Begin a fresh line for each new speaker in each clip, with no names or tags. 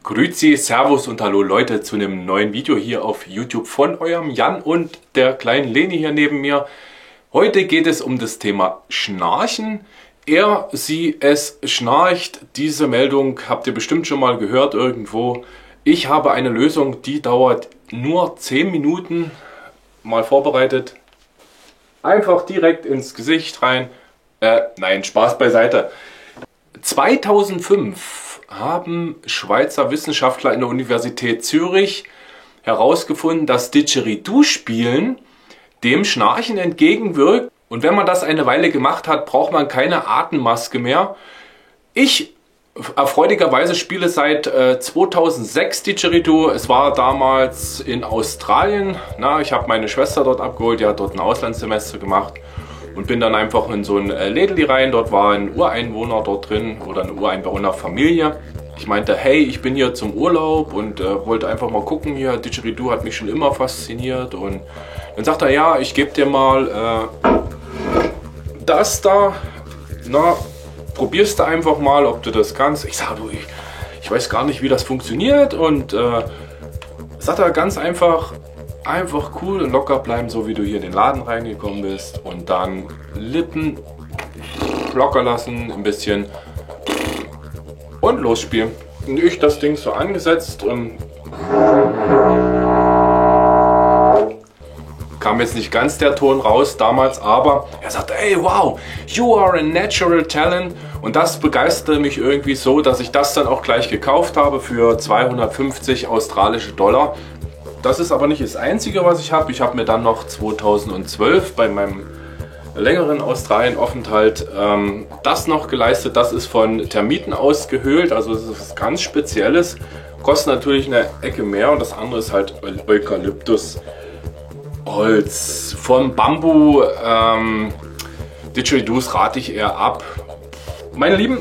Grüezi, Servus und Hallo Leute zu einem neuen Video hier auf YouTube von eurem Jan und der kleinen Leni hier neben mir. Heute geht es um das Thema Schnarchen. Er, sie, es schnarcht. Diese Meldung habt ihr bestimmt schon mal gehört irgendwo. Ich habe eine Lösung, die dauert nur 10 Minuten. Mal vorbereitet. Einfach direkt ins Gesicht rein. Nein, Spaß beiseite. 2005 haben Schweizer Wissenschaftler in der Universität Zürich herausgefunden, dass Didgeridoo-Spielen dem Schnarchen entgegenwirkt. Und wenn man das eine Weile gemacht hat, braucht man keine Atemmaske mehr. Ich erfreulicherweise spiele seit 2006 Didgeridoo. Es war damals in Australien. Ich habe meine Schwester dort abgeholt, die hat dort ein Auslandssemester gemacht. Und bin dann einfach in so ein Lädeli rein, dort war ein Ureinwohner dort drin oder eine Ureinwohnerfamilie. Ich meinte, hey, ich bin hier zum Urlaub und wollte einfach mal gucken hier, Didgeridoo hat mich schon immer fasziniert. Und dann sagt er, ja, ich gebe dir mal das da, probierst du einfach mal, ob du das kannst. Ich sage, du, ich weiß gar nicht, wie das funktioniert. Und sagt er ganz einfach cool und locker bleiben, so wie du hier in den Laden reingekommen bist. Und dann Lippen locker lassen, ein bisschen und losspielen. Und ich das Ding so angesetzt und kam jetzt nicht ganz der Ton raus damals, aber er sagte, hey, wow, you are a natural talent. Und das begeisterte mich irgendwie so, dass ich das dann auch gleich gekauft habe für 250 australische Dollar. Das ist aber nicht das Einzige, was ich habe. Ich habe mir dann noch 2012 bei meinem längeren Australien-Aufenthalt das noch geleistet. Das ist von Termiten ausgehöhlt, also das ist was ganz Spezielles. Kostet natürlich eine Ecke mehr und das andere ist halt Eukalyptusholz. Vom Bambu Didgeridoos rate ich eher ab. Meine Lieben,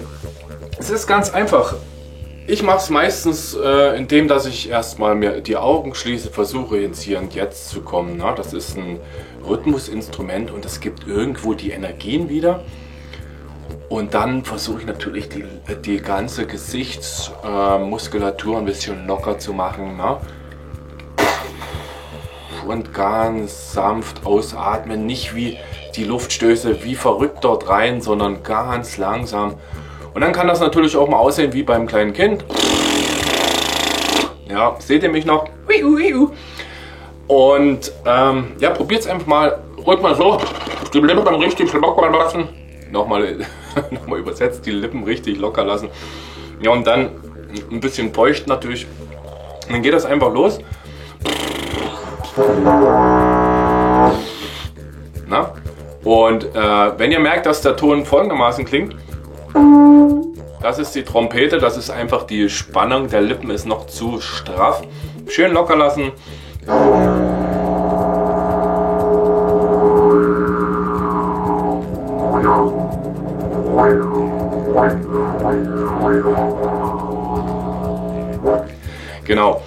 es ist ganz einfach. Ich mache es meistens, indem dass ich erstmal mir die Augen schließe, versuche ins Hier und Jetzt zu kommen. Das ist ein Rhythmusinstrument und es gibt irgendwo die Energien wieder. Und dann versuche ich natürlich die ganze Gesichtsmuskulatur ein bisschen locker zu machen. Und ganz sanft ausatmen, nicht wie die Luftstöße wie verrückt dort rein, sondern ganz langsam. Und dann kann das natürlich auch mal aussehen wie beim kleinen Kind. Ja, seht ihr mich noch? Und ja, probiert es einfach mal. Ruhig mal so, die Lippen richtig locker lassen. Nochmal übersetzt, die Lippen richtig locker lassen. Ja, und dann ein bisschen feucht natürlich. Und dann geht das einfach los. Na? Und wenn ihr merkt, dass der Ton folgendermaßen klingt, das ist die Trompete, das ist einfach die Spannung der Lippen ist noch zu straff. Schön locker lassen. Genau.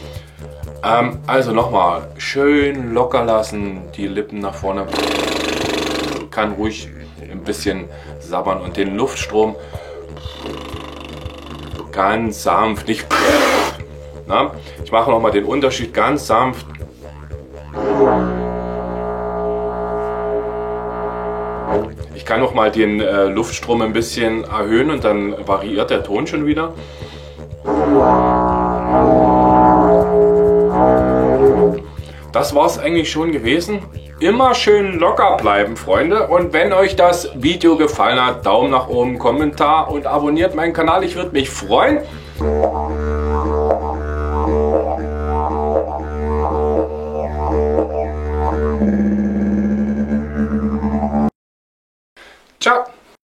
Also nochmal, schön locker lassen, die Lippen nach vorne. Kann ruhig ein bisschen sabbern und den Luftstrom ganz sanft, nicht. Ich mache nochmal den Unterschied ganz sanft. Ich kann noch mal den Luftstrom ein bisschen erhöhen und dann variiert der Ton schon wieder. Das war es eigentlich schon gewesen. Immer schön locker bleiben, Freunde. Und wenn euch das Video gefallen hat, Daumen nach oben, Kommentar und abonniert meinen Kanal. Ich würde mich freuen.